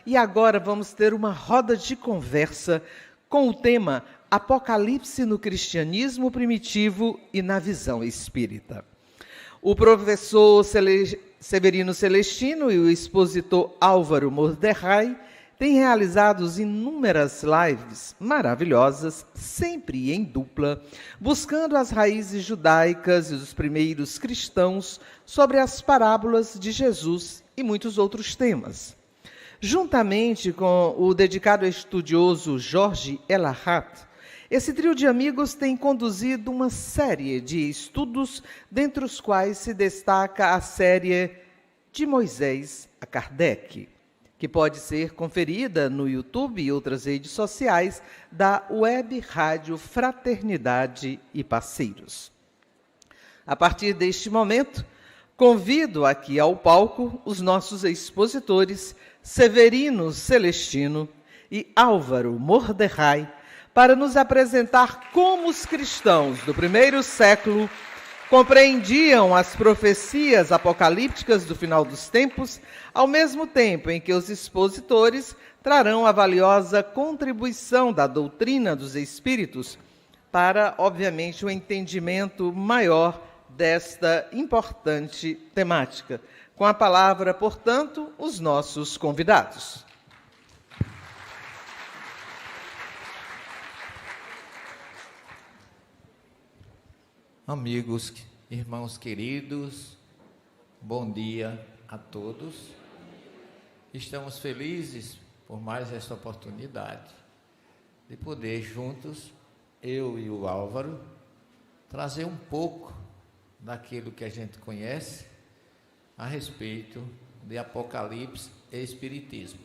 e agora vamos ter uma roda de conversa com o tema Apocalipse no cristianismo primitivo e na visão espírita. O professor Severino Celestino e o expositor Álvaro Mordecai têm realizado inúmeras lives maravilhosas, sempre em dupla, buscando as raízes judaicas e dos primeiros cristãos sobre as parábolas de Jesus e muitos outros temas. Juntamente com o dedicado estudioso Jorge Elahat, esse trio de amigos tem conduzido uma série de estudos, dentre os quais se destaca a série De Moisés a Kardec, que pode ser conferida no YouTube e outras redes sociais da Web Rádio Fraternidade e Parceiros. A partir deste momento, convido aqui ao palco os nossos expositores Severino Celestino e Álvaro Mordecai para nos apresentar como os cristãos do primeiro século compreendiam as profecias apocalípticas do final dos tempos, ao mesmo tempo em que os expositores trarão a valiosa contribuição da doutrina dos espíritos para, obviamente, o entendimento maior desta importante temática. Com a palavra, portanto, os nossos convidados. Amigos, irmãos queridos, bom dia a todos. Estamos felizes por mais esta oportunidade de poder juntos, eu e o Álvaro, trazer um pouco daquilo que a gente conhece a respeito de Apocalipse e Espiritismo.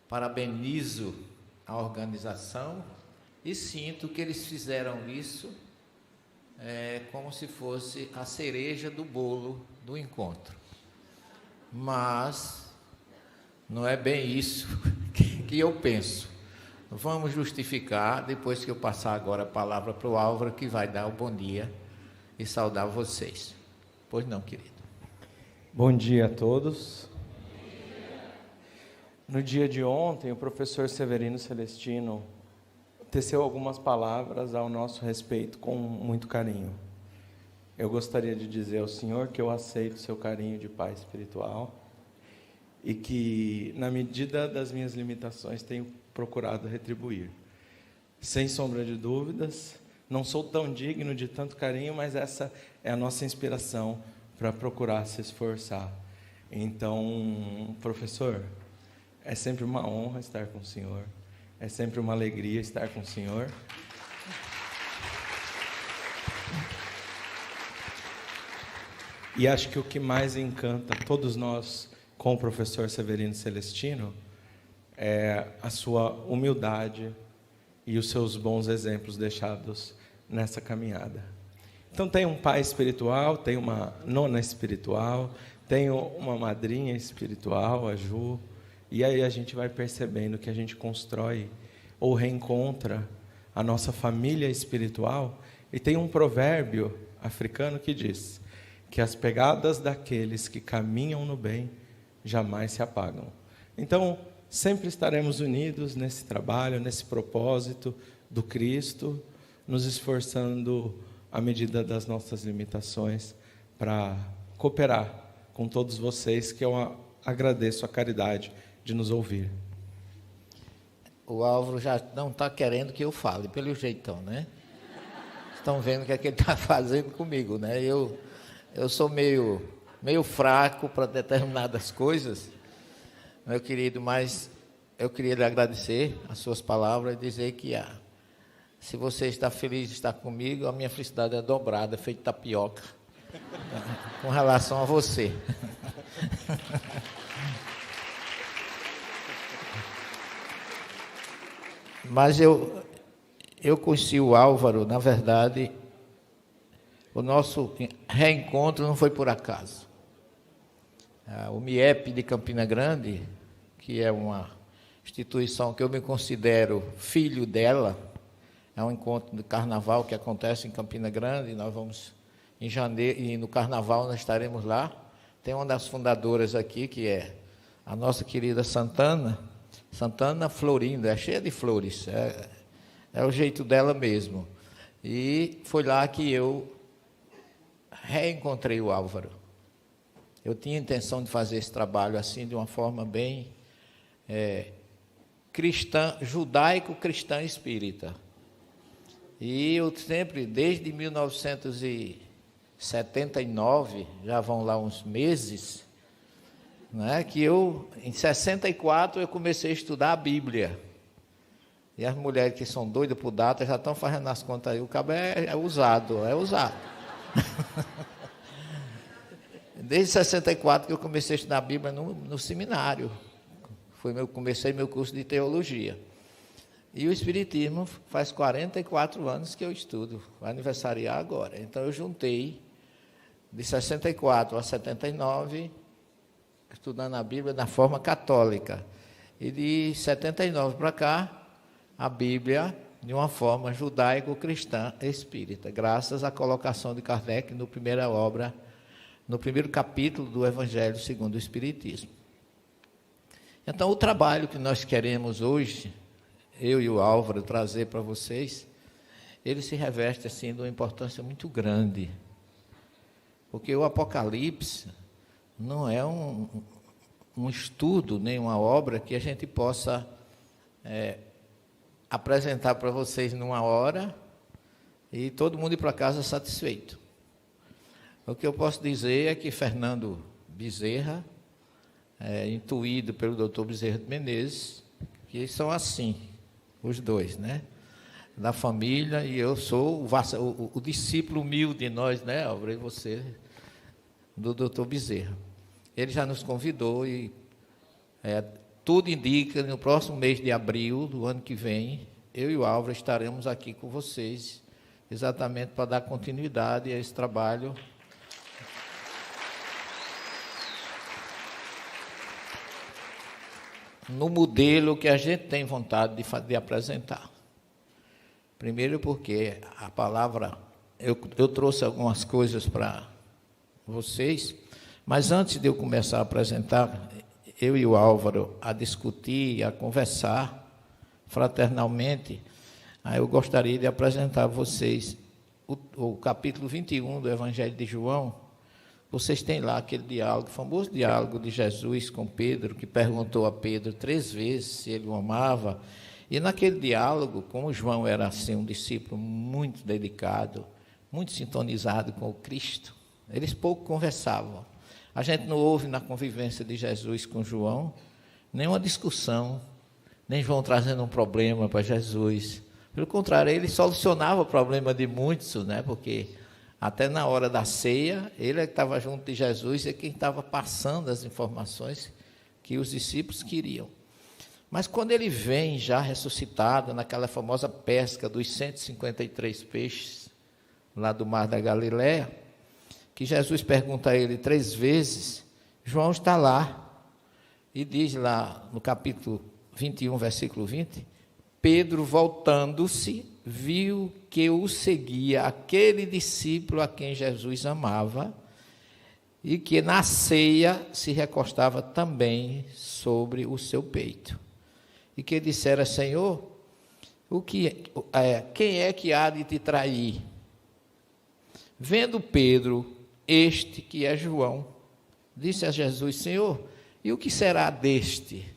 Parabenizo a organização e sinto que eles fizeram isso como se fosse a cereja do bolo do encontro. Mas não é bem isso que eu penso. Vamos justificar, depois que eu passar agora a palavra para o Álvaro, que vai dar o bom dia e saudar vocês. Pois não, querido. Bom dia a todos. No dia de ontem, o professor Severino Celestino teceu algumas palavras ao nosso respeito com muito carinho. Eu gostaria de dizer ao senhor que eu aceito seu carinho de pai espiritual e que, na medida das minhas limitações, tenho procurado retribuir. Sem sombra de dúvidas, não sou tão digno de tanto carinho, mas essa é a nossa inspiração para procurar se esforçar. Então, professor, é sempre uma honra estar com o senhor. É sempre uma alegria estar com o senhor. E acho que o que mais encanta todos nós com o professor Severino Celestino é a sua humildade e os seus bons exemplos deixados nessa caminhada. Então, tem um pai espiritual, tem uma nona espiritual, tem uma madrinha espiritual, a Ju. E aí a gente vai percebendo que a gente constrói ou reencontra a nossa família espiritual. E tem um provérbio africano que diz que as pegadas daqueles que caminham no bem jamais se apagam. Então, sempre estaremos unidos nesse trabalho, nesse propósito do Cristo, nos esforçando à medida das nossas limitações para cooperar com todos vocês, que eu agradeço a caridade de nos ouvir. O Álvaro já não está querendo que eu fale, pelo jeitão, né? Estão vendo o que é que ele está fazendo comigo, né? Eu sou meio fraco para determinadas coisas, meu querido, mas eu queria lhe agradecer as suas palavras e dizer que se você está feliz de estar comigo, a minha felicidade é dobrada, feito tapioca, com relação a você. Mas eu conheci o Álvaro, na verdade, o nosso reencontro não foi por acaso. O MIEP de Campina Grande, que é uma instituição que eu me considero filho dela, é um encontro de carnaval que acontece em Campina Grande, nós vamos em janeiro, e no carnaval nós estaremos lá. Tem uma das fundadoras aqui, que é a nossa querida Santana Florinda, é cheia de flores, é o jeito dela mesmo. E foi lá que eu reencontrei o Álvaro. Eu tinha intenção de fazer esse trabalho assim, de uma forma bem cristã, judaico-cristã espírita. E eu sempre, desde 1979, já vão lá uns meses, né, que em 64, eu comecei a estudar a Bíblia. E as mulheres que são doidas por data já estão fazendo as contas aí. O cabo é usado. Desde 64 que eu comecei a estudar a Bíblia no seminário. Comecei meu curso de teologia. E o Espiritismo faz 44 anos que eu estudo, vai aniversariar agora. Então eu juntei de 64 a 79, estudando a Bíblia da forma católica. E de 79 para cá, a Bíblia de uma forma judaico-cristã espírita, graças à colocação de Kardec no primeiro capítulo do Evangelho segundo o Espiritismo. Então, o trabalho que nós queremos hoje, eu e o Álvaro, trazer para vocês, ele se reveste assim de uma importância muito grande, porque o Apocalipse não é um estudo, nem uma obra que a gente possa apresentar para vocês numa hora e todo mundo ir para casa satisfeito. O que eu posso dizer é que Fernando Bezerra, intuído pelo doutor Bezerra de Menezes, que são assim, os dois, né? Da família, e eu sou o discípulo humilde de nós, né, Álvaro, e você, do doutor Bezerra. Ele já nos convidou e tudo indica, no próximo mês de abril do ano que vem, eu e o Álvaro estaremos aqui com vocês, exatamente para dar continuidade a esse trabalho. No modelo que a gente tem vontade de apresentar. Primeiro porque a palavra, eu trouxe algumas coisas para vocês, mas antes de eu começar a apresentar, eu e o Álvaro a discutir, a conversar fraternalmente, aí eu gostaria de apresentar a vocês o capítulo 21 do Evangelho de João. Vocês têm lá aquele diálogo, famoso diálogo de Jesus com Pedro, que perguntou a Pedro 3 vezes se ele o amava. E naquele diálogo, como João era assim, um discípulo muito delicado, muito sintonizado com o Cristo, eles pouco conversavam. A gente não ouve na convivência de Jesus com João nenhuma discussão, nem João trazendo um problema para Jesus. Pelo contrário, ele solucionava o problema de muitos, né? Porque até na hora da ceia, ele estava junto de Jesus e quem estava passando as informações que os discípulos queriam. Mas quando ele vem já ressuscitado, naquela famosa pesca dos 153 peixes, lá do Mar da Galileia, que Jesus pergunta a ele 3 vezes, João está lá, e diz lá no capítulo 21, versículo 20, Pedro, voltando-se, viu que o seguia aquele discípulo a quem Jesus amava e que na ceia se recostava também sobre o seu peito. E que dissera, Senhor, quem é que há de te trair? Vendo Pedro, este que é João, disse a Jesus, Senhor, e o que será deste?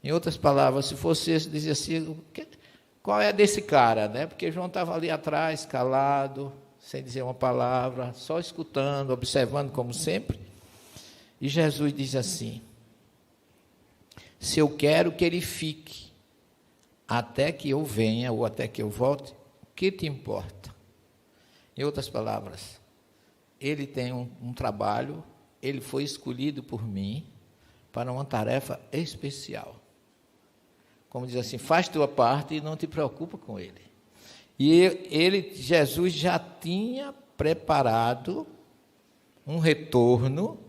Em outras palavras, se fosse esse, dizia assim, qual é desse cara, né? Porque João estava ali atrás, calado, sem dizer uma palavra, só escutando, observando como sempre. E Jesus diz assim, se eu quero que ele fique até que eu venha ou até que eu volte, o que te importa? Em outras palavras, ele tem um trabalho, ele foi escolhido por mim para uma tarefa especial. Como diz assim, faz tua parte e não te preocupa com ele. E Jesus já tinha preparado um retorno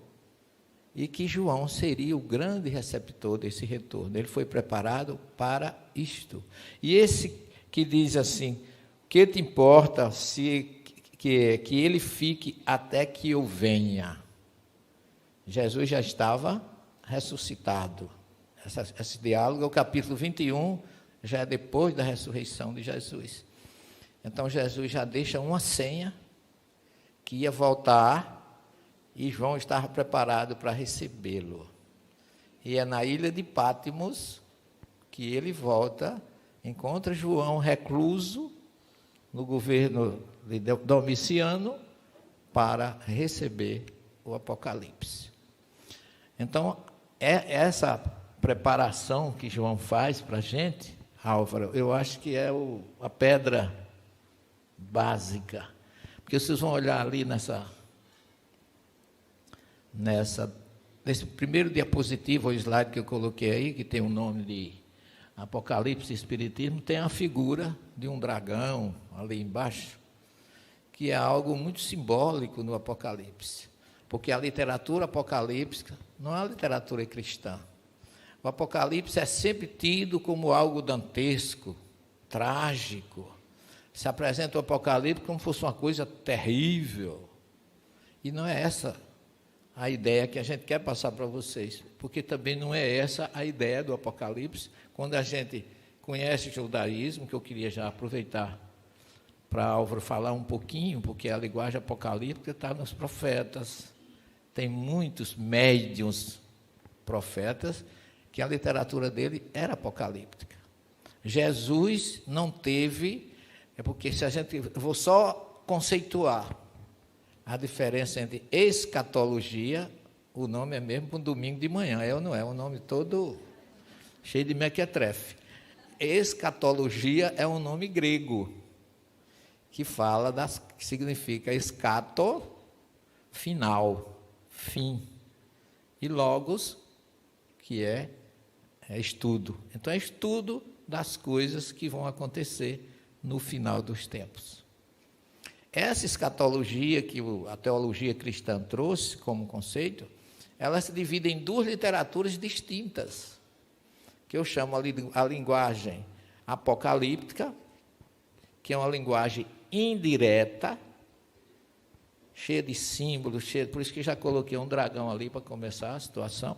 e que João seria o grande receptor desse retorno. Ele foi preparado para isto. E esse que diz assim, que te importa que ele fique até que eu venha? Jesus já estava ressuscitado. Esse diálogo é o capítulo 21, já é depois da ressurreição de Jesus. Então, Jesus já deixa uma senha que ia voltar e João estava preparado para recebê-lo. E é na ilha de Pátimos que ele volta, encontra João recluso no governo de Domiciano para receber o Apocalipse. Então, essa preparação que João faz para a gente, Álvaro, eu acho que é a pedra básica. Porque vocês vão olhar ali nesse primeiro diapositivo, o slide que eu coloquei aí, que tem o nome de Apocalipse e Espiritismo, tem a figura de um dragão ali embaixo, que é algo muito simbólico no Apocalipse. Porque a literatura apocalíptica não é a literatura cristã. O Apocalipse é sempre tido como algo dantesco, trágico. Se apresenta o Apocalipse como se fosse uma coisa terrível. E não é essa a ideia que a gente quer passar para vocês, porque também não é essa a ideia do Apocalipse. Quando a gente conhece o judaísmo, que eu queria já aproveitar para Álvaro falar um pouquinho, porque a linguagem apocalíptica está nos profetas. Tem muitos médiuns profetas que a literatura dele era apocalíptica. Jesus não teve, porque se a gente, eu vou só conceituar a diferença entre escatologia, o nome é mesmo para um domingo de manhã, é ou não é? Um nome todo cheio de mequetrefe. Escatologia é um nome grego, que que significa escato, final, fim, e logos, que é estudo. Então, é estudo das coisas que vão acontecer no final dos tempos. Essa escatologia que a teologia cristã trouxe como conceito, ela se divide em duas literaturas distintas, que eu chamo a linguagem apocalíptica, que é uma linguagem indireta, cheia de símbolos, por isso que já coloquei um dragão ali para começar a situação,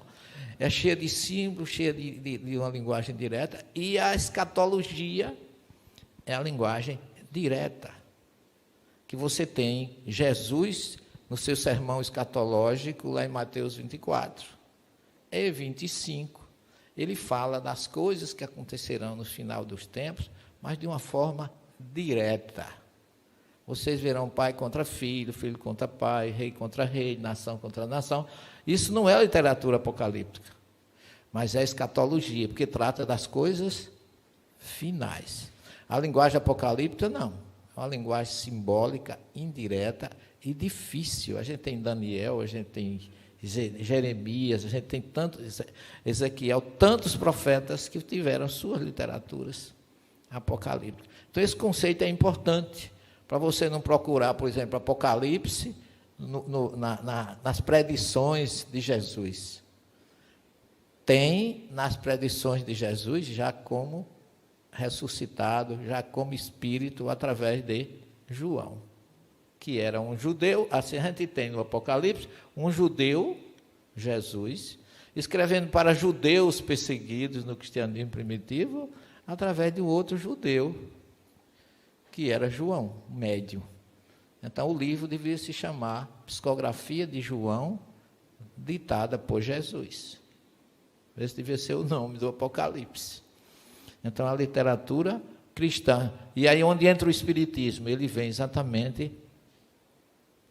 é cheia de símbolos, cheia de uma linguagem direta, e a escatologia é a linguagem direta, que você tem Jesus no seu sermão escatológico, lá em Mateus 24 e 25, ele fala das coisas que acontecerão no final dos tempos, mas de uma forma direta. Vocês verão pai contra filho, filho contra pai, rei contra rei, nação contra nação. Isso não é literatura apocalíptica, mas é escatologia, porque trata das coisas finais. A linguagem apocalíptica, não. É uma linguagem simbólica, indireta e difícil. A gente tem Daniel, a gente tem Jeremias, a gente tem Ezequiel, tantos profetas que tiveram suas literaturas apocalípticas. Então, esse conceito é importante, para você não procurar, por exemplo, Apocalipse nas predições de Jesus. Tem nas predições de Jesus já como ressuscitado, já como espírito, através de João, que era um judeu. Assim a gente tem no Apocalipse um judeu, Jesus, escrevendo para judeus perseguidos no cristianismo primitivo, através de um outro judeu, que era João, médium. Então, o livro devia se chamar Psicografia de João, ditada por Jesus. Esse devia ser o nome do Apocalipse. Então, a literatura cristã. E aí, onde entra o Espiritismo? Ele vem exatamente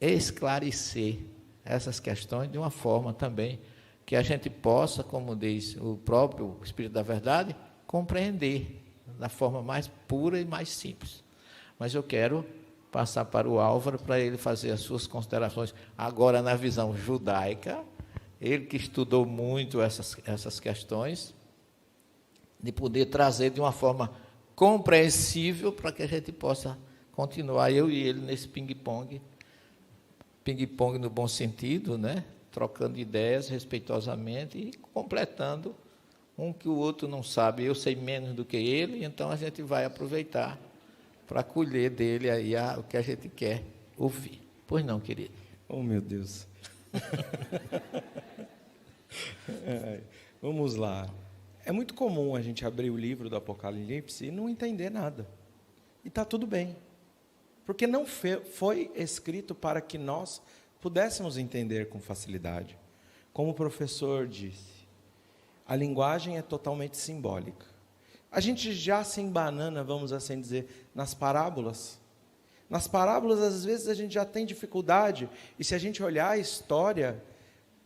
esclarecer essas questões de uma forma também que a gente possa, como diz o próprio Espírito da Verdade, compreender da forma mais pura e mais simples. Mas eu quero passar para o Álvaro, para ele fazer as suas considerações, agora na visão judaica, ele que estudou muito essas questões, de poder trazer de uma forma compreensível para que a gente possa continuar, eu e ele, nesse ping-pong no bom sentido, né? Trocando ideias respeitosamente e completando um que o outro não sabe. Eu sei menos do que ele, então a gente vai aproveitar para colher dele aí o que a gente quer ouvir. Pois não, querido? Oh, meu Deus. Vamos lá. É muito comum a gente abrir o livro do Apocalipse e não entender nada. E está tudo bem. Porque não foi escrito para que nós pudéssemos entender com facilidade. Como o professor disse, a linguagem é totalmente simbólica. A gente já se embanana, vamos assim dizer, nas parábolas. Nas parábolas, às vezes, a gente já tem dificuldade, e se a gente olhar a história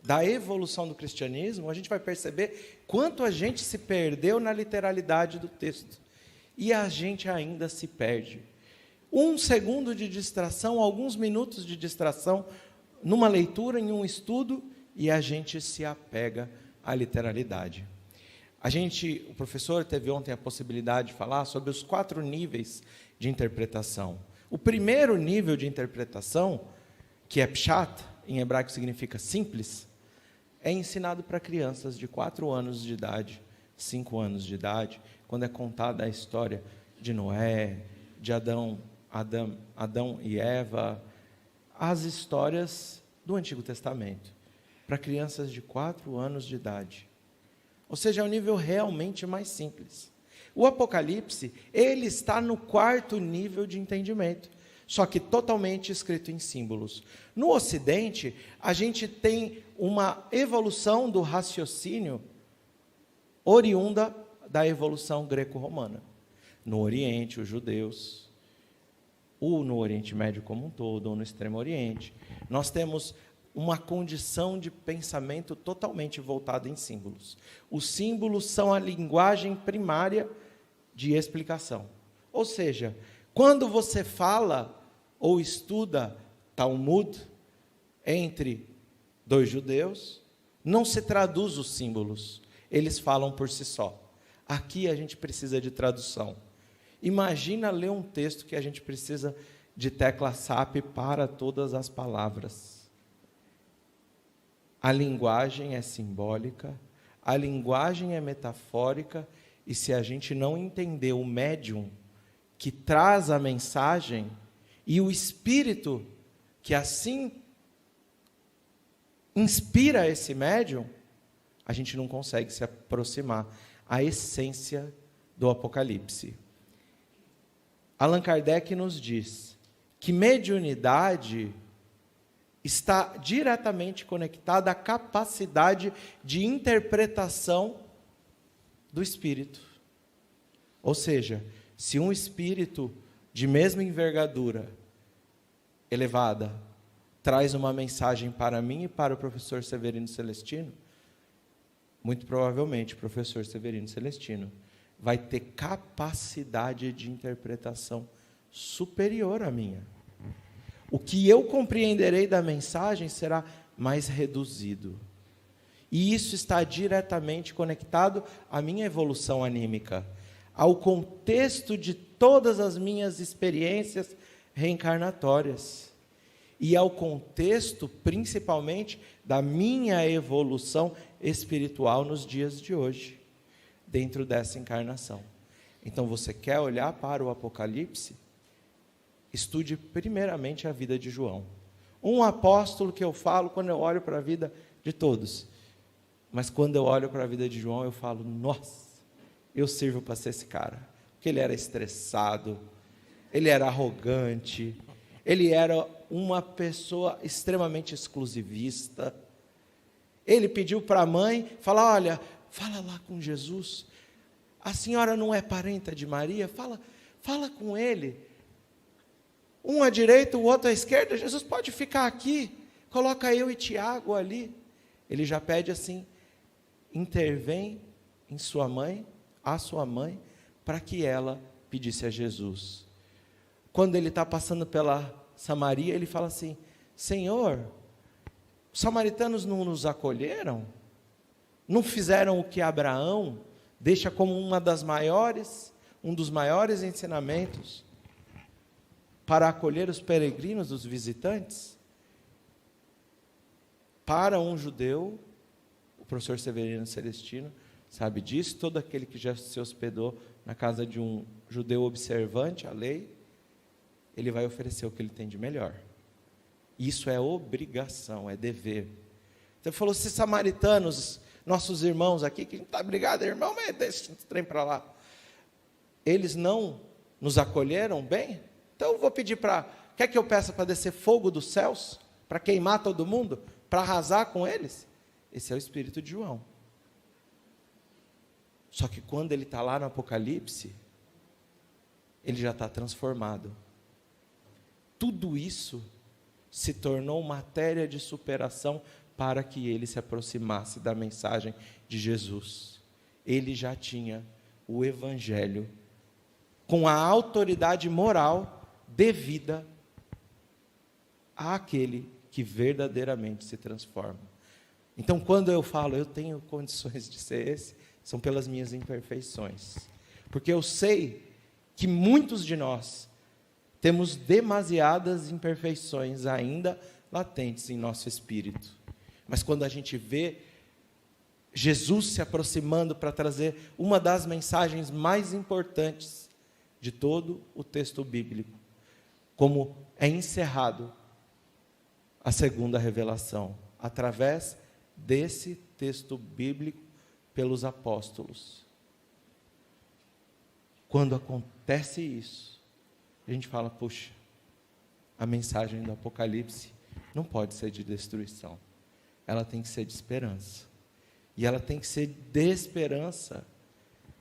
da evolução do cristianismo, a gente vai perceber quanto a gente se perdeu na literalidade do texto. E a gente ainda se perde. 1 segundo de distração, alguns minutos de distração, numa leitura, em um estudo, e a gente se apega à literalidade. O professor teve ontem a possibilidade de falar sobre os 4 níveis de interpretação. O primeiro nível de interpretação, que é pshat, em hebraico significa simples, é ensinado para crianças de 4 anos de idade, 5 anos de idade, quando é contada a história de Noé, de Adão e Eva, as histórias do Antigo Testamento, para crianças de 4 anos de idade. Ou seja, é um nível realmente mais simples. O Apocalipse, ele está no 4º nível de entendimento, só que totalmente escrito em símbolos. No Ocidente, a gente tem uma evolução do raciocínio oriunda da evolução greco-romana. No Oriente, os judeus, ou no Oriente Médio como um todo, ou no Extremo Oriente, nós temos uma condição de pensamento totalmente voltada em símbolos. Os símbolos são a linguagem primária de explicação. Ou seja, quando você fala ou estuda Talmud entre 2 judeus, não se traduz os símbolos, eles falam por si só. Aqui a gente precisa de tradução. Imagina ler um texto que a gente precisa de tecla SAP para todas as palavras. A linguagem é simbólica, a linguagem é metafórica, e se a gente não entender o médium que traz a mensagem e o espírito que assim inspira esse médium, a gente não consegue se aproximar à essência do Apocalipse. Allan Kardec nos diz que mediunidade está diretamente conectada à capacidade de interpretação do espírito. Ou seja, se um espírito de mesma envergadura, elevada, traz uma mensagem para mim e para o professor Severino Celestino, muito provavelmente o professor Severino Celestino vai ter capacidade de interpretação superior à minha. O que eu compreenderei da mensagem será mais reduzido. E isso está diretamente conectado à minha evolução anímica, ao contexto de todas as minhas experiências reencarnatórias e ao contexto, principalmente, da minha evolução espiritual nos dias de hoje, dentro dessa encarnação. Então, você quer olhar para o Apocalipse? Estude primeiramente a vida de João. Um apóstolo que eu falo quando eu olho para a vida de todos. Mas quando eu olho para a vida de João, eu falo, nossa, eu sirvo para ser esse cara. Porque ele era estressado, ele era arrogante, ele era uma pessoa extremamente exclusivista. Ele pediu para a mãe, olha, fala lá com Jesus. A senhora não é parenta de Maria? Fala com ele. Um à direita, o outro à esquerda, Jesus pode ficar aqui, coloca eu e Tiago ali. Ele já pede assim, intervém em sua mãe, a sua mãe, para que ela pedisse a Jesus. Quando ele está passando pela Samaria, ele fala assim, Senhor, os samaritanos não nos acolheram? Não fizeram o que Abraão deixa como um dos maiores ensinamentos, para acolher os peregrinos, os visitantes? Para um judeu, o professor Severino Celestino sabe disso, todo aquele que já se hospedou na casa de um judeu observante à lei, ele vai oferecer o que ele tem de melhor. Isso é obrigação, é dever. Então ele falou, se samaritanos nossos irmãos aqui, que a gente está brigado, irmão, mas deixa esse trem para lá. Eles não nos acolheram bem? Então eu vou pedir para... Quer que eu peça para descer fogo dos céus? Para queimar todo mundo? Para arrasar com eles? Esse é o espírito de João. Só que quando ele está lá no Apocalipse, ele já está transformado. Tudo isso se tornou matéria de superação para que ele se aproximasse da mensagem de Jesus. Ele já tinha o Evangelho com a autoridade moral devida àquele que verdadeiramente se transforma. Então, quando eu falo, eu tenho condições de ser esse, são pelas minhas imperfeições. Porque eu sei que muitos de nós temos demasiadas imperfeições ainda latentes em nosso espírito. Mas quando a gente vê Jesus se aproximando para trazer uma das mensagens mais importantes de todo o texto bíblico, como é encerrado a segunda revelação, através desse texto bíblico pelos apóstolos. Quando acontece isso, a gente fala, puxa, a mensagem do Apocalipse não pode ser de destruição, ela tem que ser de esperança, e ela tem que ser de esperança,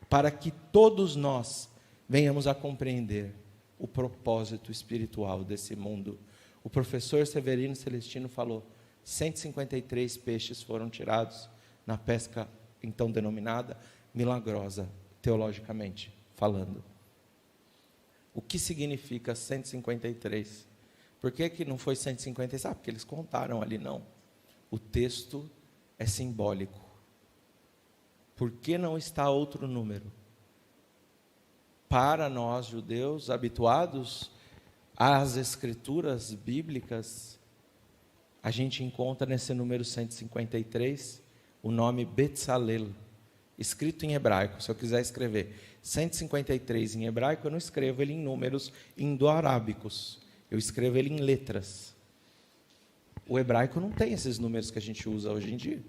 para que todos nós venhamos a compreender o propósito espiritual desse mundo. O professor Severino Celestino falou, 153 peixes foram tirados na pesca, então denominada milagrosa, teologicamente falando. O que significa 153? Por que não foi 156? Porque eles contaram ali, não. O texto é simbólico. Por que não está outro número? Para nós, judeus, habituados às escrituras bíblicas, a gente encontra nesse número 153 o nome Betzalel, escrito em hebraico. Se eu quiser escrever 153 em hebraico, eu não escrevo ele em números indo-arábicos, eu escrevo ele em letras. O hebraico não tem esses números que a gente usa hoje em dia.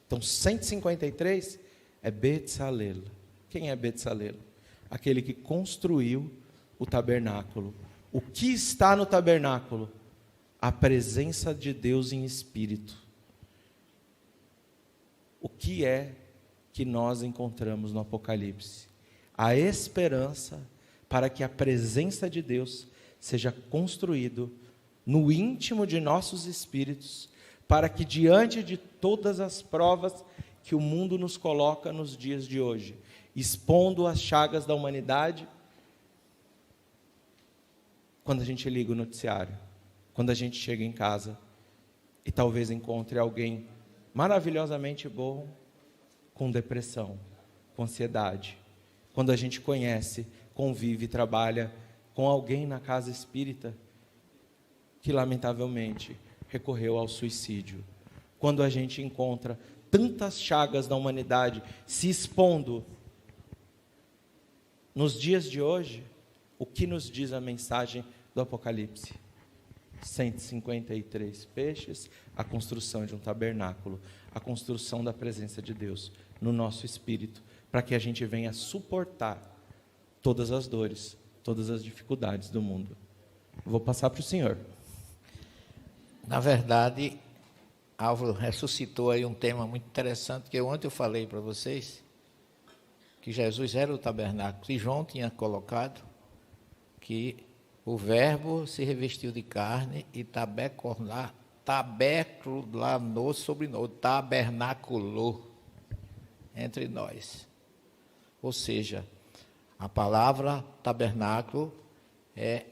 Então 153 é Betzalel. Quem é Betzalel? Aquele que construiu o tabernáculo. O que está no tabernáculo? A presença de Deus em espírito. O que é que nós encontramos no Apocalipse? A esperança para que a presença de Deus seja construído no íntimo de nossos espíritos, para que diante de todas as provas que o mundo nos coloca nos dias de hoje, expondo as chagas da humanidade, quando a gente liga o noticiário, quando a gente chega em casa e talvez encontre alguém maravilhosamente bom com depressão, com ansiedade, quando a gente conhece, convive e trabalha com alguém na casa espírita que lamentavelmente recorreu ao suicídio, quando a gente encontra tantas chagas da humanidade se expondo nos dias de hoje, o que nos diz a mensagem do Apocalipse? 153 peixes, a construção de um tabernáculo, a construção da presença de Deus no nosso espírito, para que a gente venha suportar todas as dores, todas as dificuldades do mundo. Vou passar para o senhor. Na verdade, Álvaro ressuscitou aí um tema muito interessante, que ontem eu falei para vocês, que Jesus era o tabernáculo, e João tinha colocado que o verbo se revestiu de carne e tabernaculou entre nós. Ou seja, a palavra tabernáculo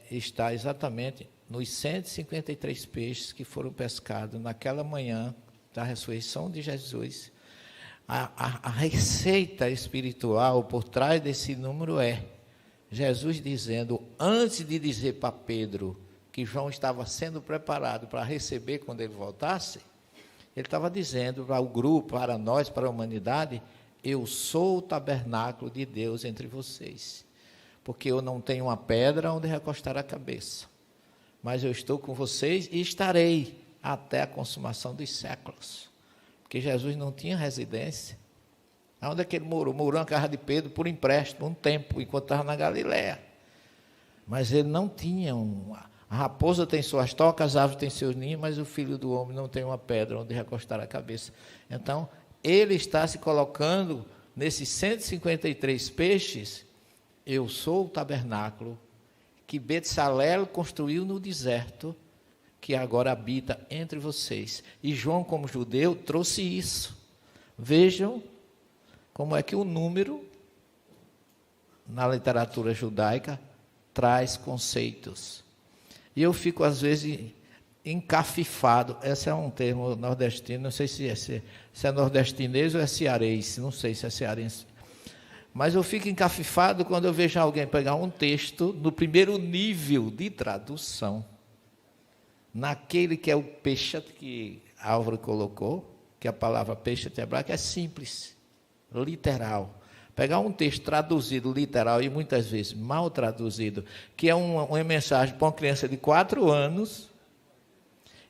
está exatamente nos 153 peixes que foram pescados naquela manhã da ressurreição de Jesus. A receita espiritual por trás desse número é Jesus dizendo, antes de dizer para Pedro que João estava sendo preparado para receber quando ele voltasse, ele estava dizendo para o grupo, para nós, para a humanidade, eu sou o tabernáculo de Deus entre vocês, porque eu não tenho uma pedra onde recostar a cabeça, mas eu estou com vocês e estarei até a consumação dos séculos. porque Jesus não tinha residência. Onde é que ele morou? Morou na casa de Pedro por empréstimo, um tempo, enquanto estava na Galiléia. Mas ele não tinha a raposa tem suas tocas, a árvore tem seus ninhos, mas o Filho do Homem não tem uma pedra onde recostar a cabeça. Então, ele está se colocando nesses 153 peixes. Eu sou o tabernáculo que Betsalel construiu no deserto, que agora habita entre vocês. E João, como judeu, trouxe isso. Vejam como é que o número, na literatura judaica, traz conceitos. E eu fico, às vezes, encafifado. Esse é um termo nordestino, não sei se é nordestinês ou é cearense, não sei se é cearense. Mas eu fico encafifado quando eu vejo alguém pegar um texto no primeiro nível de tradução, naquele que é o peixe que Álvaro colocou, que a palavra peixe hebraica é simples, literal. Pegar um texto traduzido literal e muitas vezes mal traduzido, que é uma mensagem para uma criança de 4 anos,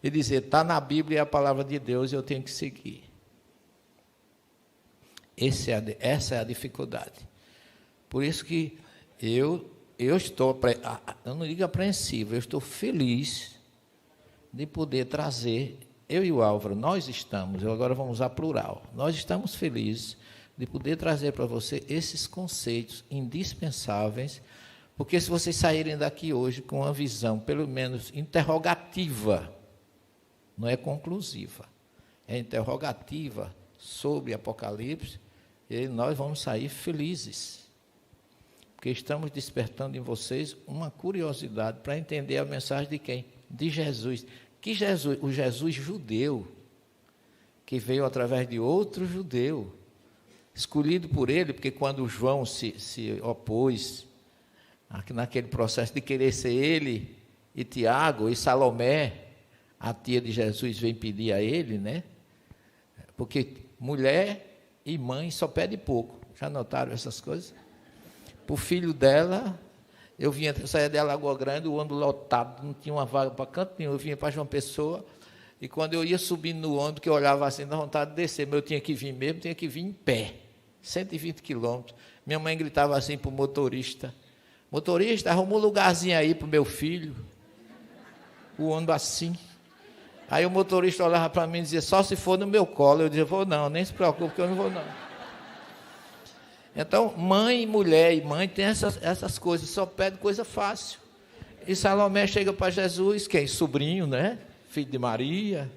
e dizer, está na Bíblia, é a palavra de Deus, eu tenho que seguir. Essa é a dificuldade. Por isso que eu não digo apreensivo, eu estou feliz de poder trazer, eu e o Álvaro, nós estamos, eu agora vamos usar plural, nós estamos felizes de poder trazer para você esses conceitos indispensáveis, porque se vocês saírem daqui hoje com uma visão, pelo menos interrogativa, não é conclusiva, é interrogativa sobre Apocalipse, e nós vamos sair felizes, porque estamos despertando em vocês uma curiosidade para entender a mensagem de quem? De Jesus. Que Jesus? O Jesus judeu, que veio através de outro judeu, escolhido por ele, porque quando João se opôs naquele processo de querer ser ele, e Tiago, e Salomé, a tia de Jesus, vem pedir a ele, né? Porque mulher e mãe só pede pouco. Já notaram essas coisas? Para o filho dela, eu saía de Alagoa Grande, o ônibus lotado, não tinha uma vaga para canto nenhum, eu vinha para João Pessoa, e quando eu ia subindo no ônibus, que eu olhava assim, dá vontade de descer, mas eu tinha que vir mesmo, tinha que vir em pé, 120 quilômetros. Minha mãe gritava assim para o motorista, arruma um lugarzinho aí para o meu filho. O ônibus assim. Aí o motorista olhava para mim e dizia, só se for no meu colo. Eu dizia, vou não, nem se preocupe que eu não vou não. Então, mãe, mulher e mãe tem essas coisas, só pede coisa fácil. E Salomé chega para Jesus, quem? Sobrinho, né? Filho de Maria.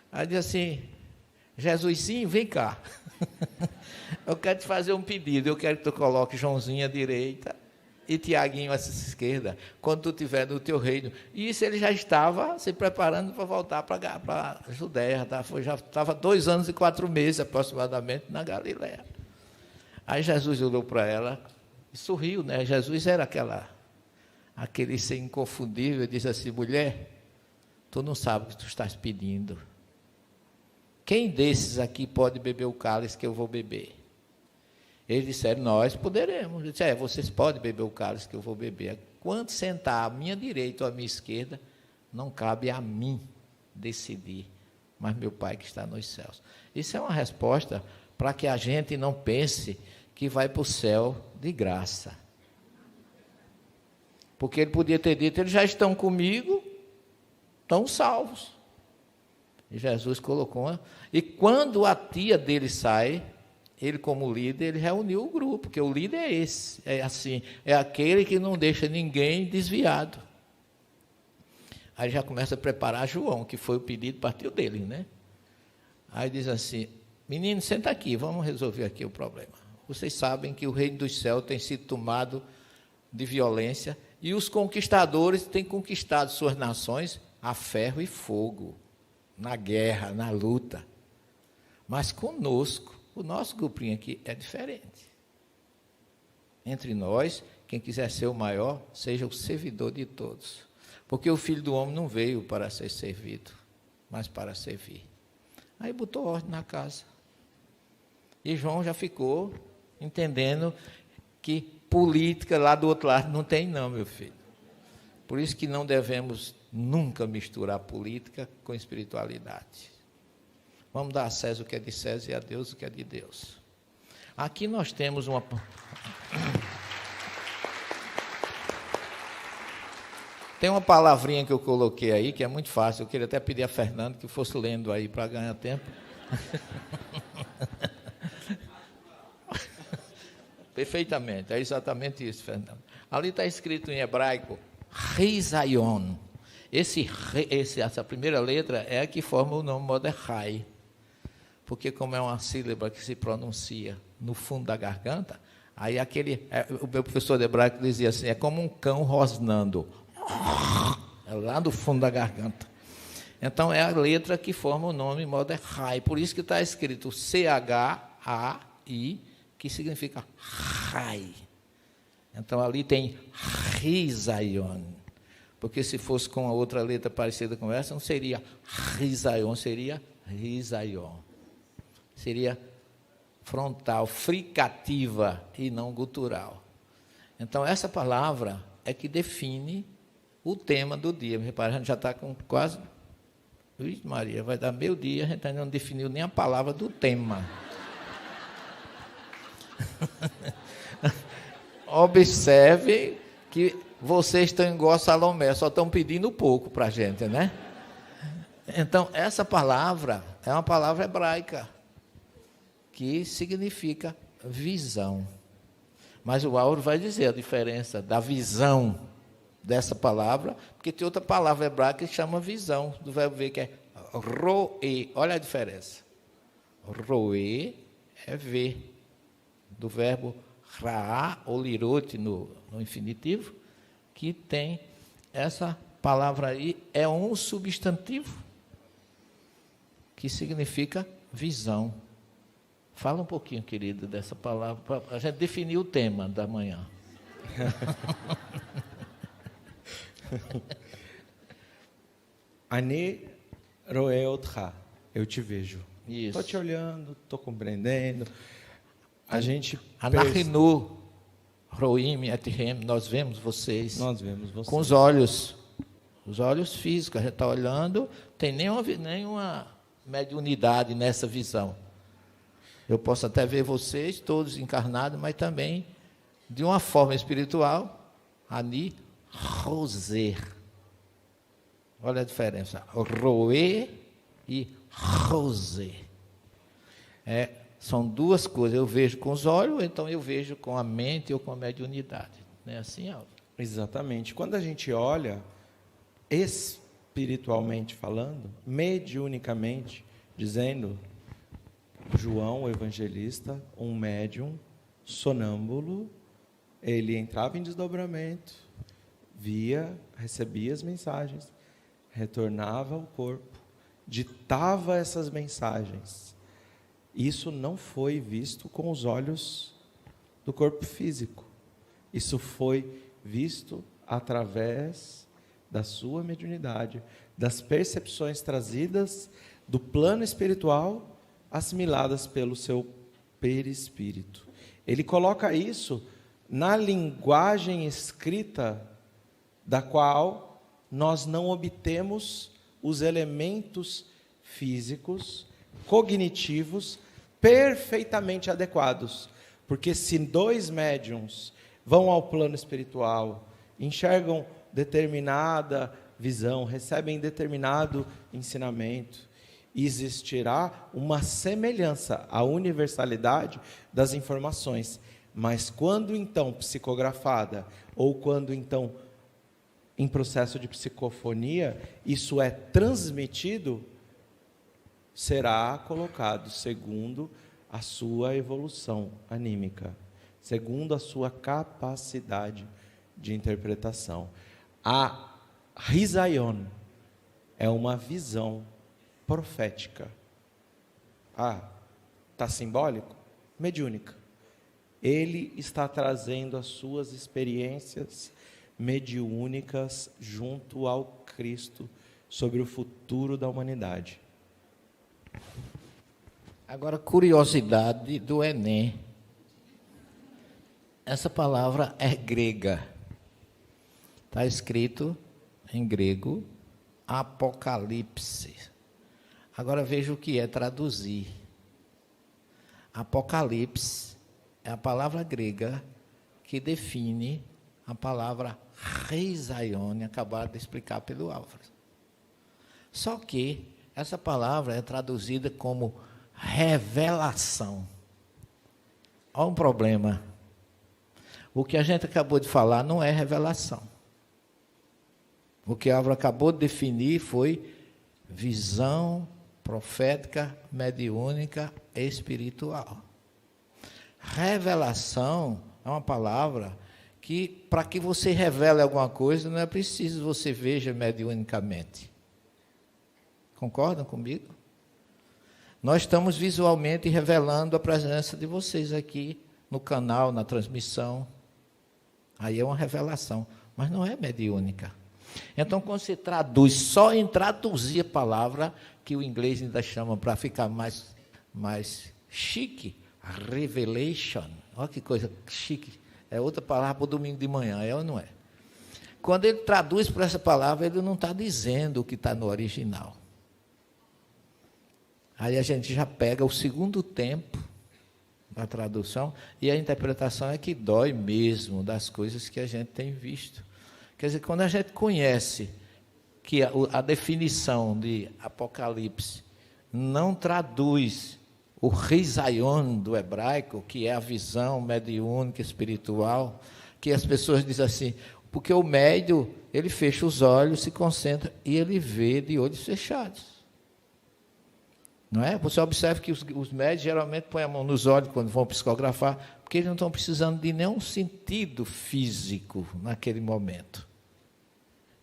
Aí diz assim, Jesusinho, vem cá. Eu quero te fazer um pedido, eu quero que tu coloque Joãozinho à direita e Tiaguinho à esquerda, quando tu estiver no teu reino. E isso ele já estava se preparando para voltar para a Judéia, já estava 2 anos e 4 meses aproximadamente na Galiléia. Aí Jesus olhou para ela e sorriu, né? Jesus era aquele ser inconfundível, e disse assim, mulher, tu não sabe o que tu estás pedindo. Quem desses aqui pode beber o cálice que eu vou beber? Eles disseram, nós poderemos. Eu disse, vocês podem beber o cálice que eu vou beber. Quando sentar à minha direita ou à minha esquerda, não cabe a mim decidir, mas meu Pai que está nos céus. Isso é uma resposta para que a gente não pense que vai para o céu de graça. Porque ele podia ter dito, eles já estão comigo, estão salvos. E Jesus colocou uma... E quando a tia dele sai, ele como líder, ele reuniu o grupo, porque o líder é esse, é assim, é aquele que não deixa ninguém desviado. Aí já começa a preparar João, que foi o pedido, partiu dele, né? Aí diz assim, menino, senta aqui, vamos resolver aqui o problema. Vocês sabem que o reino dos céus tem sido tomado de violência, e os conquistadores têm conquistado suas nações a ferro e fogo, na guerra, na luta. Mas conosco, o nosso grupinho aqui é diferente. Entre nós, quem quiser ser o maior, seja o servidor de todos. Porque o Filho do Homem não veio para ser servido, mas para servir. Aí botou ordem na casa. E João já ficou entendendo que política lá do outro lado não tem não, meu filho. Por isso que não devemos nunca misturar política com espiritualidade. Vamos dar a César o que é de César e a Deus o que é de Deus. Aqui nós temos uma... Tem uma palavrinha que eu coloquei aí, que é muito fácil. Eu queria até pedir a Fernando que fosse lendo aí para ganhar tempo. Perfeitamente, é exatamente isso, Fernando. Ali está escrito em hebraico, Rizayon. Essa primeira letra é a que forma o nome Mordecai. Porque como é uma sílaba que se pronuncia no fundo da garganta, aí o meu professor de hebraico dizia assim, é como um cão rosnando. É lá do fundo da garganta. Então, é a letra que forma o nome Mordecai. Por isso que está escrito C-H-A-I, que significa Rai. Então, ali tem Rizayon. Porque se fosse com a outra letra parecida com essa, não seria Rizayon, seria Rizayon. Seria frontal, fricativa e não gutural. Então, essa palavra é que define o tema do dia. Repara, a gente já está com quase... Ixi, Maria, vai dar meio-dia, a gente ainda não definiu nem a palavra do tema. Observe que vocês estão igual Salomé, só estão pedindo pouco para a gente, né? Então, essa palavra é uma palavra hebraica, que significa visão. Mas o Auro vai dizer a diferença da visão dessa palavra, porque tem outra palavra hebraica que chama visão, do verbo ver, que é roe. Olha a diferença. Roe é ver, do verbo raá, ou lirote no infinitivo, que tem essa palavra aí, é um substantivo, que significa visão. Fala um pouquinho, querido, dessa palavra, para a gente definir o tema da manhã. Ani roeotcha, eu te vejo. Isso. Estou te olhando, estou compreendendo. A gente... Anachinu roim ethem, nós vemos vocês. Nós vemos vocês. Com os olhos físicos, a gente está olhando, tem nenhuma mediunidade nessa visão. Eu posso até ver vocês todos encarnados, mas também de uma forma espiritual, Ani roser. Olha a diferença, roe e rose. São duas coisas, eu vejo com os olhos, então eu vejo com a mente ou com a mediunidade. Não é assim, Aldo? Exatamente. Quando a gente olha, espiritualmente falando, mediunicamente, dizendo, João, o evangelista, um médium sonâmbulo, ele entrava em desdobramento, recebia as mensagens, retornava ao corpo, ditava essas mensagens. Isso não foi visto com os olhos do corpo físico. Isso foi visto através da sua mediunidade, das percepções trazidas do plano espiritual, assimiladas pelo seu perispírito. Ele coloca isso na linguagem escrita, da qual nós não obtemos os elementos físicos, cognitivos, perfeitamente adequados. Porque se dois médiuns vão ao plano espiritual, enxergam determinada visão, recebem determinado ensinamento, existirá uma semelhança, a universalidade das informações. Mas quando então psicografada, ou quando então em processo de psicofonia, isso é transmitido, será colocado segundo a sua evolução anímica, segundo a sua capacidade de interpretação. A Rizayon é uma visão profética. Está simbólico? Mediúnica. Ele está trazendo as suas experiências mediúnicas junto ao Cristo sobre o futuro da humanidade. Agora, curiosidade do Enem. Essa palavra é grega. Está escrito em grego, Apocalipse. Agora veja o que é traduzir. Apocalipse é a palavra grega que define a palavra Risaion, acabado de explicar pelo Álvaro. Só que essa palavra é traduzida como revelação. Olha um problema. O que a gente acabou de falar não é revelação. O que Álvaro acabou de definir foi visão profética, mediúnica e espiritual. Revelação é uma palavra que, para que você revele alguma coisa, não é preciso você veja mediunicamente. Concordam comigo? Nós estamos visualmente revelando a presença de vocês aqui no canal, na transmissão. Aí é uma revelação, mas não é mediúnica. Então, quando você traduz, só em traduzir a palavra, que o inglês ainda chama para ficar mais chique, revelation. Olha que coisa chique. É outra palavra para o domingo de manhã, é ou não é? Quando ele traduz por essa palavra, ele não está dizendo o que está no original. Aí a gente já pega o segundo tempo da tradução, e a interpretação é que dói mesmo das coisas que a gente tem visto. Quer dizer, quando a gente conhece que a definição de Apocalipse não traduz o Risaion do hebraico, que é a visão mediúnica espiritual, que as pessoas dizem assim, porque o médium, ele fecha os olhos, se concentra e ele vê de olhos fechados. Não é? Você observa que os médios geralmente põem a mão nos olhos quando vão psicografar, porque eles não estão precisando de nenhum sentido físico naquele momento.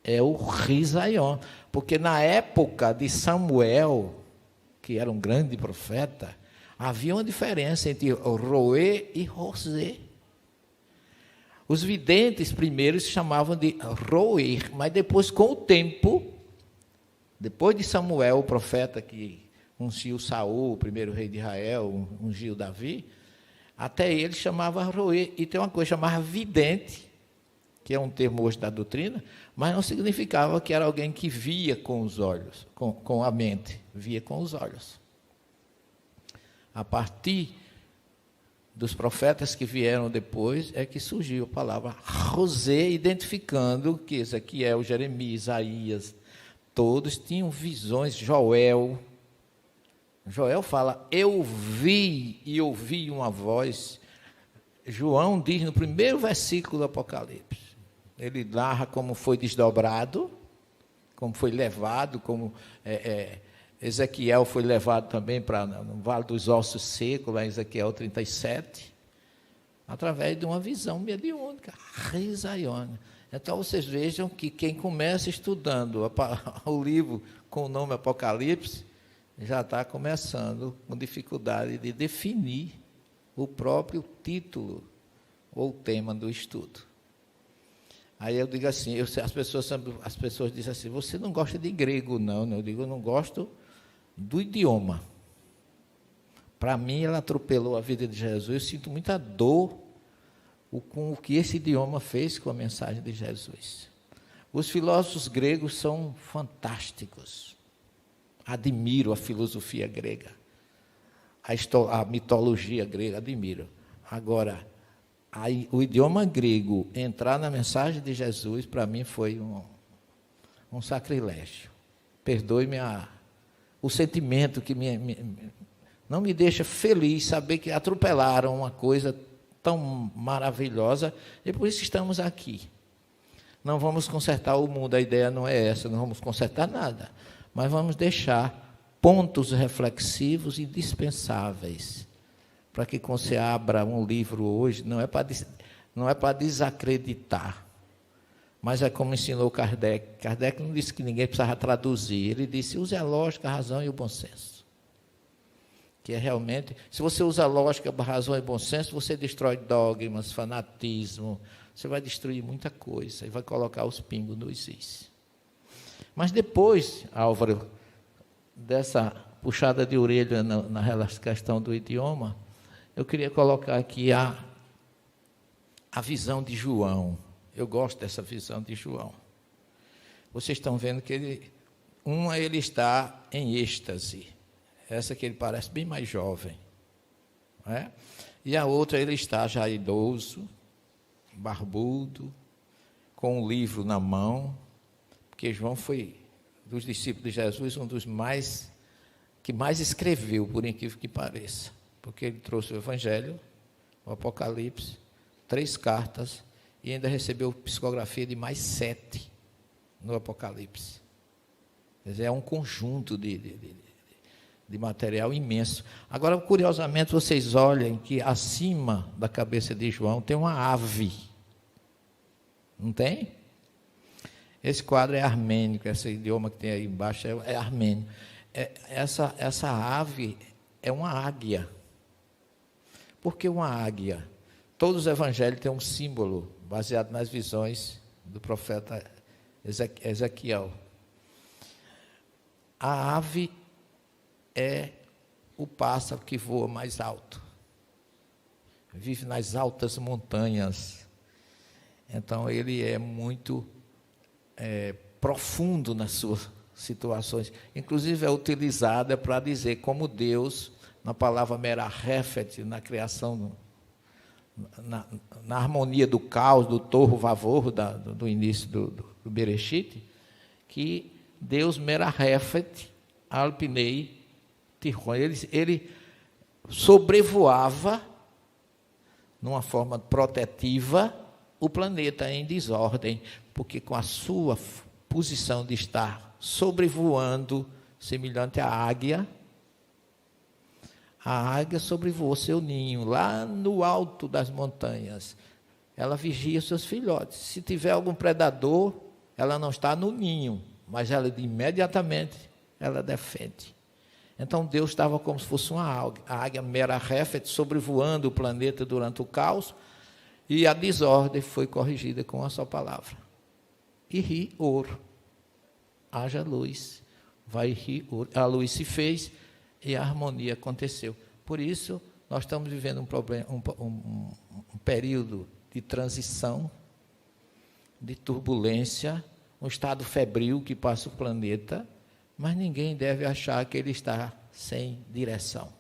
É o Risaion, porque na época de Samuel, que era um grande profeta, havia uma diferença entre Roê e Rosé. Os videntes primeiro se chamavam de Roê, mas depois, com o tempo, depois de Samuel, o profeta que ungiu Saul, o primeiro rei de Israel, ungiu Davi, até ele chamava Roê. E tem uma coisa chamada vidente, que é um termo hoje da doutrina, mas não significava que era alguém que via com os olhos, com a mente, via com os olhos. A partir dos profetas que vieram depois, é que surgiu a palavra Rosé, identificando que Ezequiel, Jeremias, Isaías, todos tinham visões. Joel fala, eu vi e ouvi uma voz. João diz no primeiro versículo do Apocalipse, ele narra como foi desdobrado, como foi levado, como Ezequiel foi levado também para no Vale dos Ossos Secos, lá em Ezequiel 37, através de uma visão mediúnica, Risaion. Então, vocês vejam que quem começa estudando o livro com o nome Apocalipse, já está começando com dificuldade de definir o próprio título ou tema do estudo. Aí eu digo assim, as pessoas dizem assim, você não gosta de grego, não? Eu digo, eu não gosto do idioma. Para mim, ela atropelou a vida de Jesus. Eu sinto muita dor com o que esse idioma fez com a mensagem de Jesus. Os filósofos gregos são fantásticos. Admiro a filosofia grega, a mitologia grega, admiro. Agora, o idioma grego entrar na mensagem de Jesus, para mim, foi um sacrilégio. Perdoe-me o sentimento que não me deixa feliz saber que atropelaram uma coisa tão maravilhosa, e por isso estamos aqui. Não vamos consertar o mundo, a ideia não é essa, não vamos consertar nada, mas vamos deixar pontos reflexivos indispensáveis, para que quando você abra um livro hoje, não é para desacreditar, mas é como ensinou Kardec. Kardec não disse que ninguém precisava traduzir, ele disse, use a lógica, a razão e o bom senso. Que é realmente, se você usa a lógica, a razão e o bom senso, você destrói dogmas, fanatismo, você vai destruir muita coisa, e vai colocar os pingos nos is. Mas depois, Álvaro, dessa puxada de orelha na questão do idioma, eu queria colocar aqui a visão de João. Eu gosto dessa visão de João. Vocês estão vendo que Uma, ele está em êxtase. Essa que ele parece bem mais jovem. Não é? E a outra, ele está já idoso, barbudo, com um livro na mão, porque João foi, dos discípulos de Jesus, um dos que mais escreveu, por incrível que pareça, porque ele trouxe o Evangelho, o Apocalipse, 3 cartas, e ainda recebeu psicografia de mais 7 no Apocalipse. Quer dizer, é um conjunto de material imenso. Agora, curiosamente, vocês olhem que acima da cabeça de João tem uma ave. Não tem? Esse quadro é armênico, esse idioma que tem aí embaixo é armênio. Essa ave é uma águia. Por que uma águia? Todos os evangelhos têm um símbolo baseado nas visões do profeta Ezequiel. A ave é o pássaro que voa mais alto. Vive nas altas montanhas. Então, ele é muito profundo nas suas situações. Inclusive, é utilizada para dizer como Deus, na palavra merahefet, na criação, na harmonia do caos, do torro vavor, do início do Bereshit, que Deus merahefet, alpinei, tirron. Ele sobrevoava, numa forma protetiva, o planeta em desordem, porque com a sua posição de estar sobrevoando, semelhante à águia, a águia sobrevoou seu ninho, lá no alto das montanhas. Ela vigia seus filhotes. Se tiver algum predador, ela não está no ninho, mas ela imediatamente ela defende. Então Deus estava como se fosse uma águia merahefet, sobrevoando o planeta durante o caos, e a desordem foi corrigida com a sua palavra. E ri ouro, haja luz, vai rir ouro. A luz se fez e a harmonia aconteceu. Por isso, nós estamos vivendo um período de transição, de turbulência, um estado febril que passa o planeta, mas ninguém deve achar que ele está sem direção.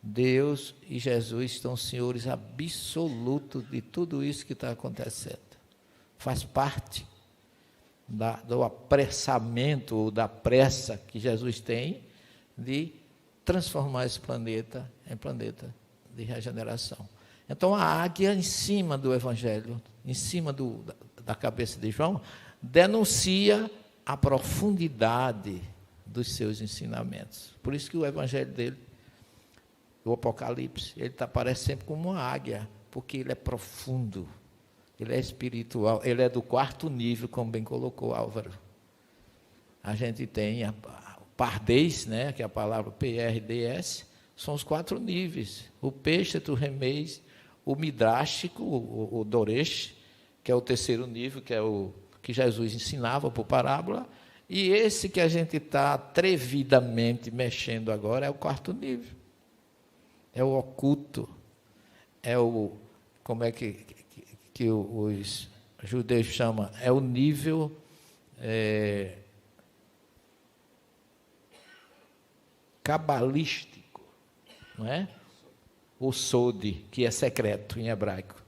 Deus e Jesus estão senhores absolutos de tudo isso que está acontecendo. Faz parte do apressamento ou da pressa que Jesus tem de transformar esse planeta em planeta de regeneração. Então, a águia em cima do Evangelho, em cima da cabeça de João, denuncia a profundidade dos seus ensinamentos. Por isso que o Evangelho dele, o Apocalipse, ele aparece sempre como uma águia, porque ele é profundo, ele é espiritual, ele é do 4º nível, como bem colocou Álvaro. A gente tem a pardês, né, que é a palavra PRDS, são os 4 níveis. O peixe, o remeis, o midrástico, o doresh, que é o 3º nível, que é o que Jesus ensinava por parábola, e esse que a gente está atrevidamente mexendo agora é o 4º nível. É o oculto, é o, como é que os judeus chamam, é o nível cabalístico, não é? O sode, que é secreto em hebraico.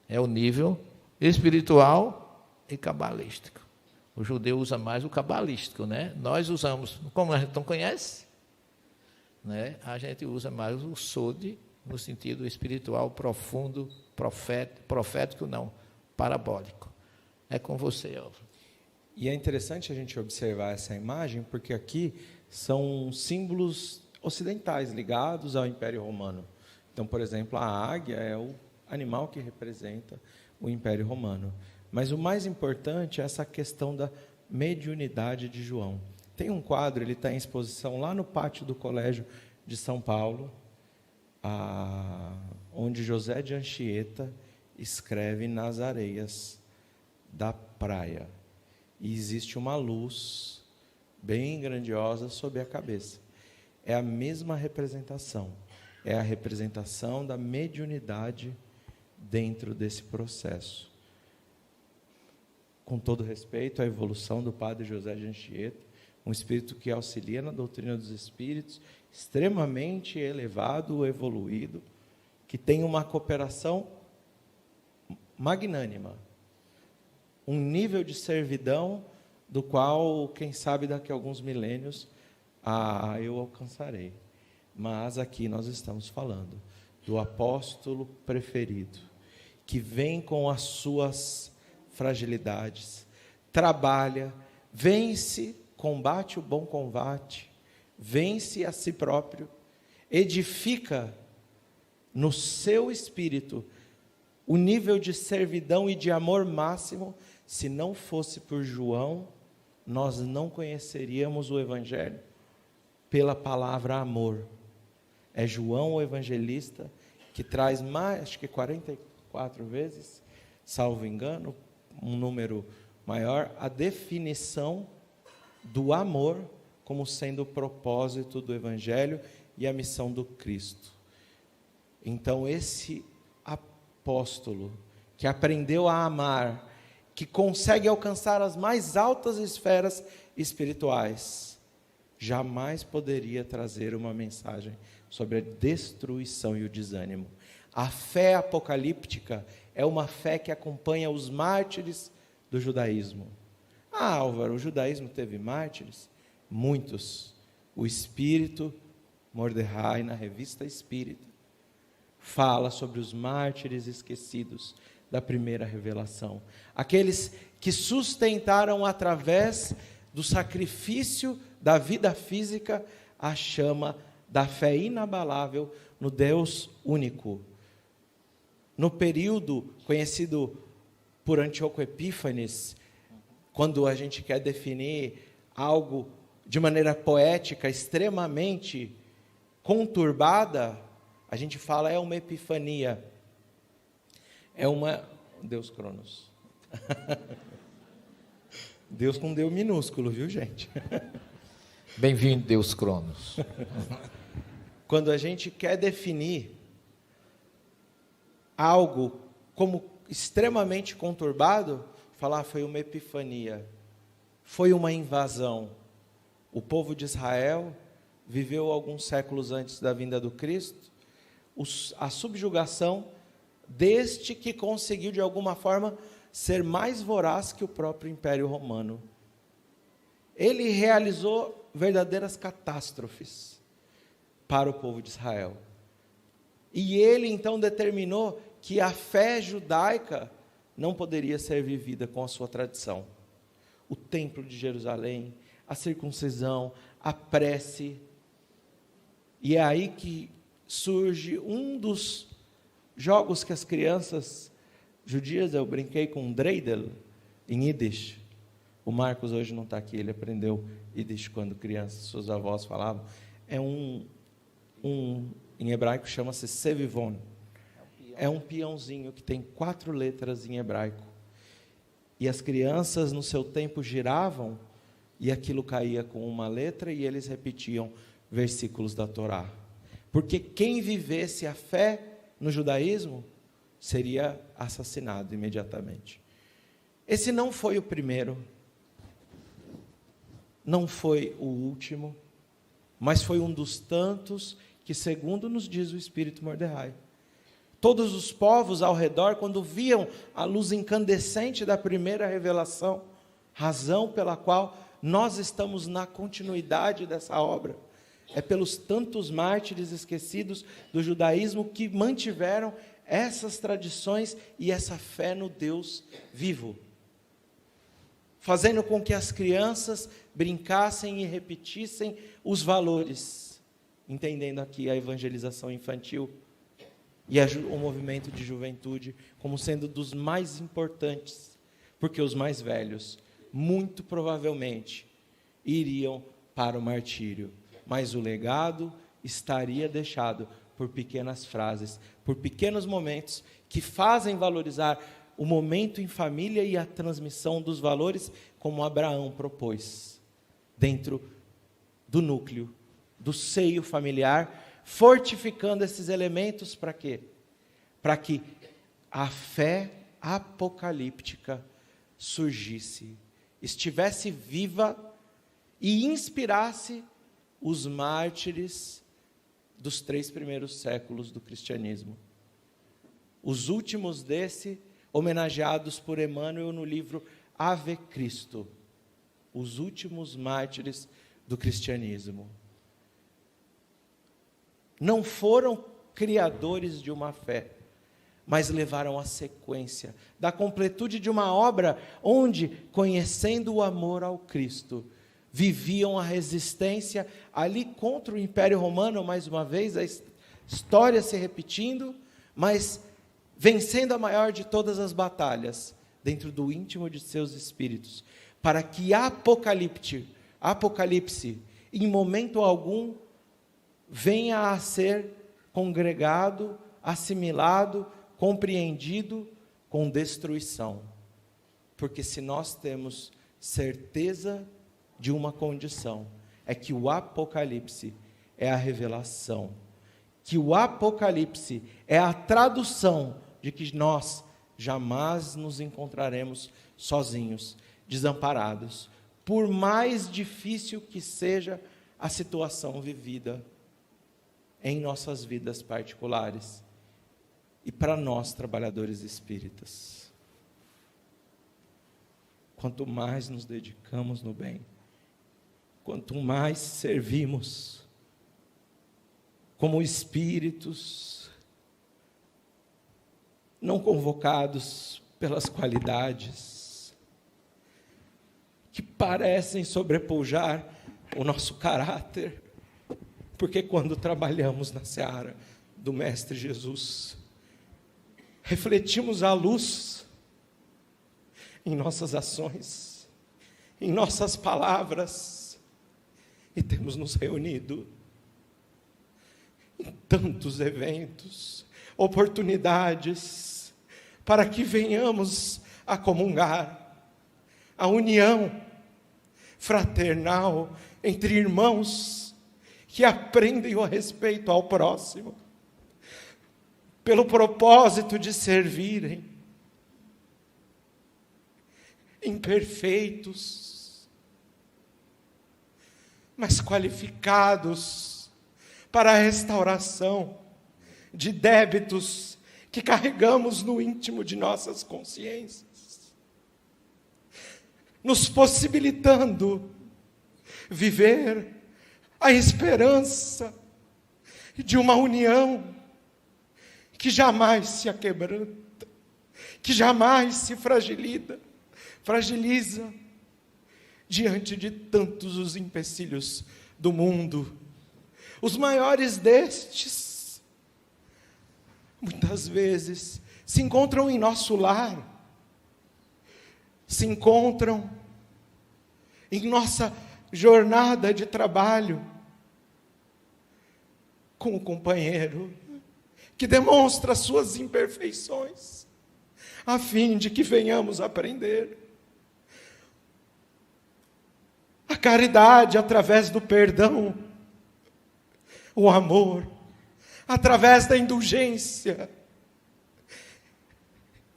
É o nível espiritual e cabalístico. O judeu usa mais o cabalístico, né? Nós usamos, como a gente não conhece, né? A gente usa mais o sode no sentido espiritual, profundo, profético não, parabólico. É com você, Álvaro. E é interessante a gente observar essa imagem, porque aqui são símbolos ocidentais ligados ao Império Romano. Então, por exemplo, a águia é o animal que representa o Império Romano. Mas o mais importante é essa questão da mediunidade de João. Tem um quadro, ele está em exposição lá no pátio do Colégio de São Paulo, onde José de Anchieta escreve nas areias da praia. E existe uma luz bem grandiosa sobre a cabeça. É a mesma representação. É a representação da mediunidade dentro desse processo. com todo respeito, a evolução do Padre José de Anchieta, um espírito que auxilia na doutrina dos espíritos, extremamente elevado, evoluído, que tem uma cooperação magnânima, um nível de servidão do qual, quem sabe, daqui a alguns milênios, eu alcançarei. Mas aqui nós estamos falando do apóstolo preferido, que vem com as suas fragilidades, trabalha, vence, combate o bom combate, vence a si próprio, edifica no seu espírito o nível de servidão e de amor máximo. Se não fosse por João, nós não conheceríamos o Evangelho pela palavra amor. É João o evangelista que traz mais, acho que 44 vezes, salvo engano, um número maior, a definição do amor como sendo o propósito do Evangelho e a missão do Cristo. Então, esse apóstolo que aprendeu a amar, que consegue alcançar as mais altas esferas espirituais, jamais poderia trazer uma mensagem sobre a destruição e o desânimo. A fé apocalíptica é uma fé que acompanha os mártires do judaísmo. Álvaro, o judaísmo teve mártires? Muitos. O Espírito Mordecai, na revista Espírita, fala sobre os mártires esquecidos da primeira revelação. Aqueles que sustentaram através do sacrifício da vida física a chama da fé inabalável no Deus único. No período conhecido por Antíoco Epífanes, quando a gente quer definir algo de maneira poética, extremamente conturbada, a gente fala é uma epifania. É uma... Deus Cronos. Deus com Deus minúsculo, viu, gente? Bem-vindo, Deus Cronos. Quando a gente quer definir algo como extremamente conturbado, falar foi uma epifania, foi uma invasão. O povo de Israel viveu alguns séculos antes da vinda do Cristo a subjugação deste que conseguiu de alguma forma ser mais voraz que o próprio Império Romano. Ele realizou verdadeiras catástrofes para o povo de Israel. E ele então determinou que a fé judaica não poderia ser vivida com a sua tradição. O templo de Jerusalém, a circuncisão, a prece. E é aí que surge um dos jogos que as crianças judias, eu brinquei com dreidel, em Yiddish. O Marcos hoje não está aqui, ele aprendeu Yiddish quando criança, seus avós falavam. É em hebraico chama-se sevivon. É um peãozinho que tem 4 letras em hebraico. E as crianças no seu tempo giravam e aquilo caía com uma letra e eles repetiam versículos da Torá. Porque quem vivesse a fé no judaísmo seria assassinado imediatamente. Esse não foi o primeiro, não foi o último, mas foi um dos tantos que, segundo nos diz o Espírito Mordecai, todos os povos ao redor, quando viam a luz incandescente da primeira revelação, razão pela qual nós estamos na continuidade dessa obra, é pelos tantos mártires esquecidos do judaísmo que mantiveram essas tradições e essa fé no Deus vivo, fazendo com que as crianças brincassem e repetissem os valores, entendendo aqui a evangelização infantil e o movimento de juventude como sendo dos mais importantes, porque os mais velhos, muito provavelmente, iriam para o martírio, mas o legado estaria deixado por pequenas frases, por pequenos momentos que fazem valorizar o momento em família e a transmissão dos valores, como Abraão propôs, dentro do núcleo, do seio familiar, fortificando esses elementos para quê? Para que a fé apocalíptica surgisse, estivesse viva e inspirasse os mártires dos 3 primeiros séculos do cristianismo. Os últimos desse, homenageados por Emmanuel no livro Ave Cristo, os últimos mártires do cristianismo. Não foram criadores de uma fé, mas levaram a sequência da completude de uma obra onde, conhecendo o amor ao Cristo, viviam a resistência ali contra o Império Romano, mais uma vez, a história se repetindo, mas vencendo a maior de todas as batalhas, dentro do íntimo de seus espíritos, para que Apocalipse, em momento algum, venha a ser congregado, assimilado, compreendido com destruição. Porque se nós temos certeza de uma condição, é que o Apocalipse é a revelação, que o Apocalipse é a tradução de que nós jamais nos encontraremos sozinhos, desamparados, por mais difícil que seja a situação vivida em nossas vidas particulares e para nós, trabalhadores espíritas. Quanto mais nos dedicamos no bem, quanto mais servimos como espíritos não convocados pelas qualidades que parecem sobrepujar o nosso caráter, porque quando trabalhamos na seara do Mestre Jesus, refletimos a luz em nossas ações, em nossas palavras, e temos nos reunido em tantos eventos, oportunidades, para que venhamos a comungar, a união fraternal entre irmãos que aprendem o respeito ao próximo, pelo propósito de servirem, imperfeitos, mas qualificados para a restauração de débitos que carregamos no íntimo de nossas consciências, nos possibilitando viver a esperança de uma união que jamais se aquebranta, que jamais se fragiliza diante de tantos os empecilhos do mundo. Os maiores destes, muitas vezes, se encontram em nosso lar, se encontram em nossa jornada de trabalho, com o companheiro que demonstra suas imperfeições, a fim de que venhamos aprender a caridade através do perdão, o amor através da indulgência,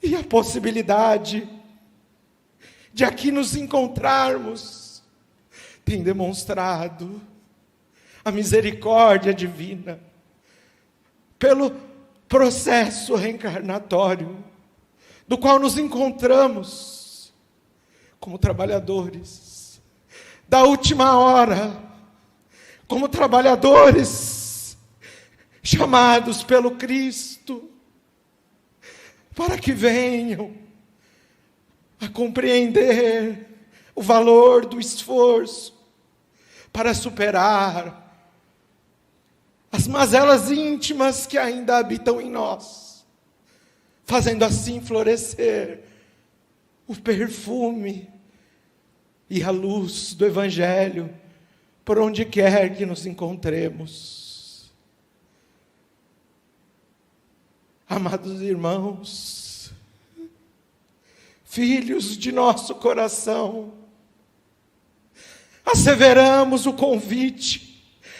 e a possibilidade de aqui nos encontrarmos tem demonstrado a misericórdia divina pelo processo reencarnatório do qual nos encontramos como trabalhadores da última hora, como trabalhadores chamados pelo Cristo para que venham a compreender o valor do esforço para superar as mazelas íntimas que ainda habitam em nós, fazendo assim florescer o perfume e a luz do Evangelho por onde quer que nos encontremos. Amados irmãos, filhos de nosso coração, asseveramos o convite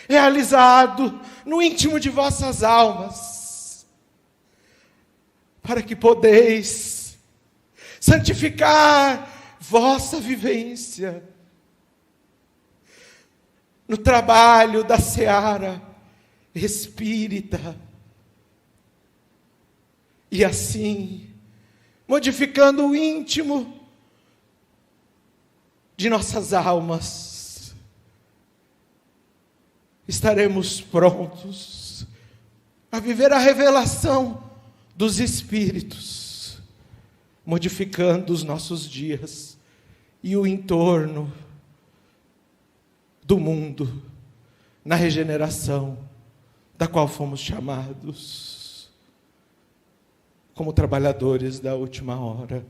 realizado no íntimo de vossas almas, para que podeis santificar vossa vivência no trabalho da seara espírita. E assim, modificando o íntimo de nossas almas, estaremos prontos a viver a revelação dos Espíritos, modificando os nossos dias e o entorno do mundo, na regeneração da qual fomos chamados, como trabalhadores da última hora.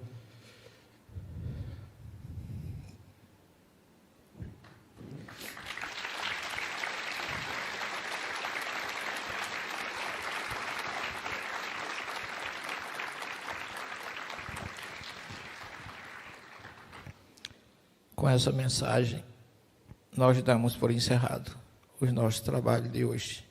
Com essa mensagem, nós damos por encerrado o nosso trabalho de hoje.